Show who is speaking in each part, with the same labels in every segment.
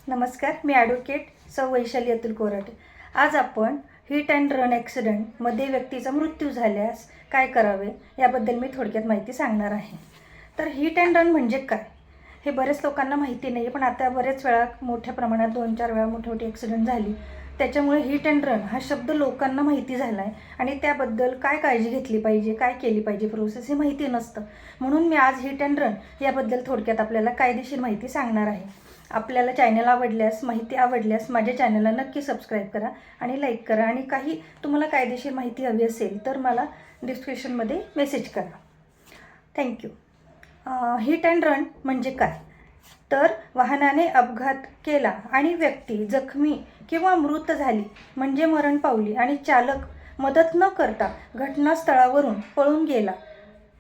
Speaker 1: नमस्कार, मी ॲडव्होकेट सौ वैशाली अतुल कोराटे। आज आपण हिट अँड रन ॲक्सिडेंटमध्ये व्यक्तीचा मृत्यू झाल्यास काय करावे याबद्दल मी थोडक्यात माहिती सांगणार आहे। तर हिट अँड रन म्हणजे काय हे बरेच लोकांना माहिती नाही, पण आता बरेच वेळा मोठ्या प्रमाणात 2-4 वेळा मोठी ॲक्सिडेंट झाली, त्याच्यामुळे हिट अँड रन हा शब्द लोकांना माहिती झाला आहे आणि त्याबद्दल काय काळजी घेतली पाहिजे, काय केली पाहिजे प्रोसेस हे माहिती नसतं। म्हणून मी आज हिट अँड रन याबद्दल थोडक्यात आपल्याला कायदेशीर माहिती सांगणार आहे। आपल्याला चॅनल आवडल्यास, माहिती आवडल्यास माझ्या चॅनलला नक्की सबस्क्राईब करा आणि लाईक करा आणि काही तुम्हाला कायदेशीर माहिती हवी असेल तर मला डिस्क्रिप्शनमध्ये मेसेज करा। थँक्यू। हिट अँड रन म्हणजे काय? तर वाहनाने अपघात केला आणि व्यक्ती जखमी किंवा मृत झाली म्हणजे मरण पावली आणि चालक मदत न करता घटनास्थळावरून पळून गेला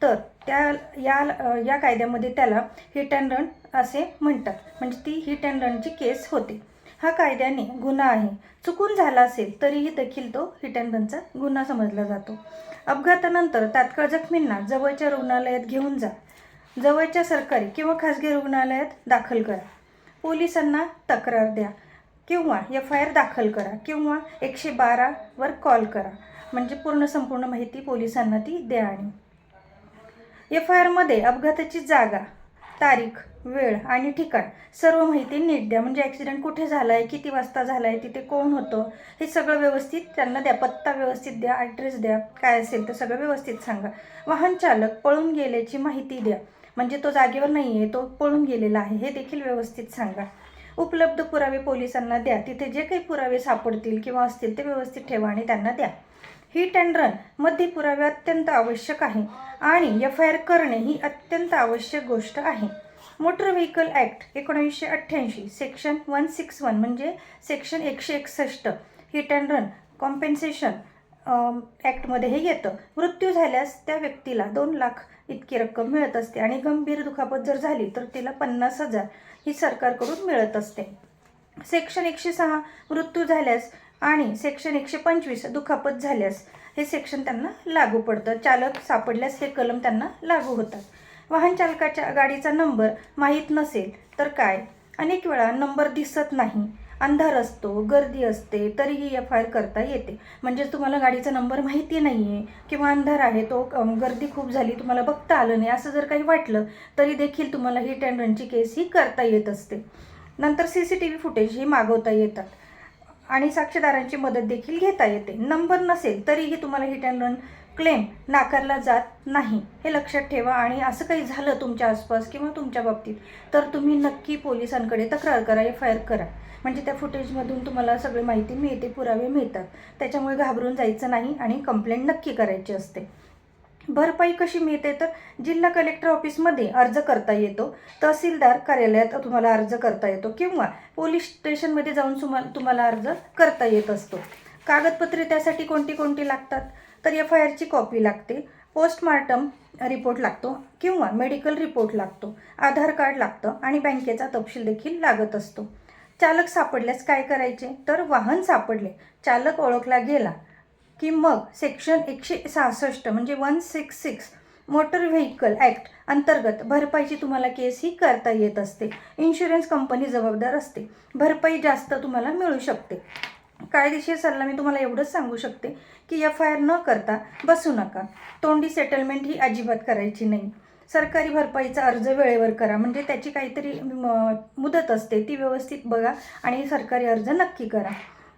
Speaker 1: तर या कायद्यामध्ये त्याला हिट अँड रन असे म्हणतात, म्हणजे ती हिट अँड रनची केस होते। हा कायद्याने गुन्हा आहे, चुकून झाला असेल तरीही देखील तो हिट अँड रनचा गुन्हा समजला जातो। अपघातानंतर तात्काळ जखमींना जवळच्या रुग्णालयात घेऊन जा, जवळच्या सरकारी किंवा खासगी रुग्णालयात दाखल करा, पोलिसांना तक्रार द्या किंवा FIR दाखल करा किंवा 112 वर कॉल करा, म्हणजे संपूर्ण माहिती पोलिसांना ती द्या। आणि FIR मध्ये अपघाताची जागा, तारीख, वेळ आणि ठिकाण सर्व माहिती नीट द्या, म्हणजे ॲक्सिडेंट कुठे झाला आहे, किती वाजता झाला आहे, तिथे कोण होतं हे सगळं व्यवस्थित त्यांना द्या, पत्ता व्यवस्थित द्या, ॲड्रेस द्या, काय असेल तर सगळं व्यवस्थित सांगा। वाहन चालक पळून गेल्याची माहिती द्या, म्हणजे तो जागेवर नाही आहे, तो पळून गेलेला आहे हे देखील व्यवस्थित सांगा। उपलब्ध पुरावे पोलिसांना द्या, तिथे जे काही पुरावे सापडतील किंवा असतील ते व्यवस्थित ठेवा आणि त्यांना द्या। हिट अँड रन मध्ये पुरावे अत्यंत आवश्यक आहे आणि FIR करणे ही अत्यंत आवश्यक गोष्ट आहे। मोटर व्हेकल ॲक्ट 1988 सेक्शन 161 म्हणजे section 161 hit and run compensation ॲक्टमध्ये हे येतं। मृत्यू झाल्यास त्या व्यक्तीला 2 लाख इतकी रक्कम मिळत असते आणि गंभीर दुखापत जर झाली तर तिला 50,000 ही सरकारकडून मिळत असते। सेक्शन 106 मृत्यू झाल्यास आणि सेक्शन 125 दुखापत झाल्यास हे सेक्शन त्यांना लागू पडतं। चालक सापडल्यास हे कलम त्यांना लागू होतात। वाहन चालकाच्या गाडीचा नंबर माहीत नसेल तर काय? अनेक वेळा नंबर दिसत नाही, अंधार असतो, गर्दी असते, तरीही FIR करता येते। म्हणजे तुम्हाला गाडीचा नंबर माहिती नाही आहे किंवा अंधार आहे, तो गर्दी खूप झाली, तुम्हाला बघता आलं नाही, असं जर काही वाटलं तरी देखील तुम्हाला हिट अँड रनची केस ही करता येत असते। नंतर CCTV फुटेज ही मागवता येतात आणि साक्षीदारांची मदत देखील घेता येते। नंबर नसेल तरीही तुम्हाला हिट अँड रन क्लेम नाकारला जात नाही, हे लक्षात ठेवा। आणि असं काही झालं तुमच्या आसपास किंवा तुमच्या बाबतीत तर तुम्ही नक्की पोलिसांकडे तक्रार करा, FIR करा, म्हणजे त्या फुटेजमधून तुम्हाला सगळी माहिती मिळते, पुरावे मिळतात। त्याच्यामुळे घाबरून जायचं नाही आणि कंप्लेंट नक्की करायची असते। भरपाई कशी मिळते? तर जिल्हा कलेक्टर ऑफिसमध्ये अर्ज करता येतो, तहसीलदार कार्यालयात तुम्हाला अर्ज करता येतो किंवा पोलीस स्टेशनमध्ये जाऊन तुम्हाला अर्ज करता येत असतो। कागदपत्रे त्यासाठी कोणती लागतात? तर FIRची कॉपी लागते, पोस्टमार्टम रिपोर्ट लागतो किंवा मेडिकल रिपोर्ट लागतो, आधार कार्ड लागतं आणि बँकेचा तपशील देखील लागत असतो। चालक सापडल्यास काय करायचे? तर वाहन सापडले, चालक ओळखला गेला की मग सेक्शन 166 म्हणजे 166 मोटर व्हेकल ॲक्ट अंतर्गत भरपाईची तुम्हाला केस ही करता येत असते। इन्शुरन्स कंपनी जबाबदार असते, भरपाई जास्त तुम्हाला मिळू शकते। कायदेशीर सल्ला मी तुम्हाला एवढंच सांगू शकते की FIR न करता बसू नका, तोंडी सेटलमेंट ही अजिबात करायची नाही। सरकारी भरपाईचा अर्ज वेळेवर करा, म्हणजे त्याची काहीतरी मुदत असते, ती व्यवस्थित बघा आणि सरकारी अर्ज नक्की करा।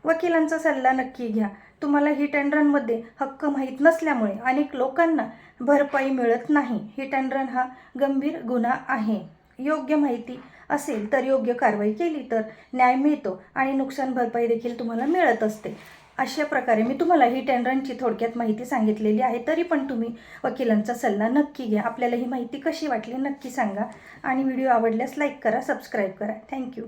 Speaker 1: वकिलांचा सल्ला नक्की घ्या। तुम्हाला हिट अँड रनमध्ये हक्क माहीत नसल्यामुळे अनेक लोकांना भरपाई मिळत नाही। हिट अँड रन हा गंभीर गुन्हा आहे, योग्य माहिती असेल तर योग्य कारवाई केली तर न्याय मिळतो आणि नुकसान भरपाई देखील तुम्हाला मिळत असते। अशा प्रकारे मी तुम्हाला हिट अँड रनची थोडक्यात माहिती सांगितलेली आहे, तरी पण तुम्ही वकिलांचा सल्ला नक्की घ्या। आपल्याला ही माहिती कशी वाटली नक्की सांगा आणि व्हिडिओ आवडल्यास लाईक करा, सबस्क्राईब करा। थँक्यू।